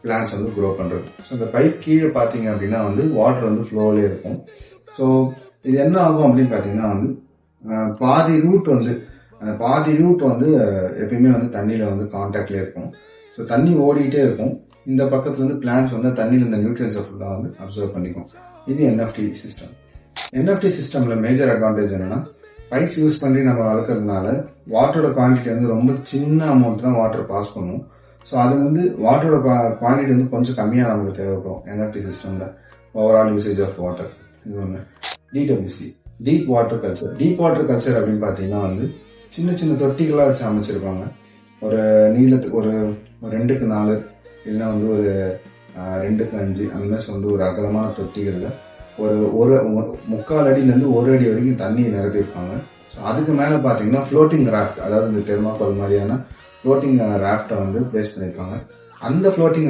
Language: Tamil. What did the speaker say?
பிளான்ஸ் வந்து க்ரோ பண்றது. ஸோ இந்த பைப் கீழே பார்த்தீங்க அப்படின்னா வந்து வாட்டர் வந்து ஃப்ளோவிலே இருக்கும். ஸோ இது என்ன ஆகும் அப்படின்னு பார்த்தீங்கன்னா வந்து பாதி ரூட் வந்து எப்பயுமே வந்து தண்ணியில வந்து கான்டாக்ட்ல இருக்கும். ஸோ தண்ணி ஓடிட்டே இருக்கும். இந்த பக்கத்துல இருந்து பிளான்ஸ் வந்து தண்ணியில் இந்த நியூட்ரியன்ஸை ஃபுல்லாக வந்து அப்சர்வ் பண்ணிக்கும். இது என்எஃப்டி சிஸ்டம். என்எஃப்டி சிஸ்டம்ல மேஜர் அட்வான்டேஜ் என்னன்னா, பைப்ஸ் யூஸ் பண்ணி நம்ம வளர்க்கறதுனால வாட்டரோட குவான்டிட்டி வந்து ரொம்ப சின்ன அமௌண்ட் தான் வாட்டர் பாஸ் பண்ணும். ஸோ அது வந்து வாட்டரோட குவான்டிட்டி வந்து கொஞ்சம் கம்மியாக நமக்கு தேவைப்படும் என்எஃப்டி சிஸ்டம்ல ஓவரால் யூசேஜ் ஆஃப் வாட்டர். இது ஒன்று. DWC deep water culture. Deep water culture அப்படின்னு பார்த்தீங்கன்னா வந்து சின்ன சின்ன தொட்டிகளாக வச்சு அமைச்சிருப்பாங்க. ஒரு நீளத்துக்கு ஒரு 2க்கு 4 இல்லைன்னா வந்து ஒரு 2க்கு 5 அந்த மாதிரி வந்து ஒரு அகலமான தொட்டிகளில் ஒரு 3/4 அடியிலேருந்து 1 அடி வரைக்கும் தண்ணி நிரப்பியிருப்பாங்க. ஸோ அதுக்கு மேலே பார்த்தீங்கன்னா ஃப்ளோட்டிங் ராஃப்ட், அதாவது இந்த தெர்மாக்கோல் மாதிரியான ஃப்ளோட்டிங் ராஃப்டை வந்து பிளேஸ் பண்ணியிருப்பாங்க. அந்த ஃப்ளோட்டிங்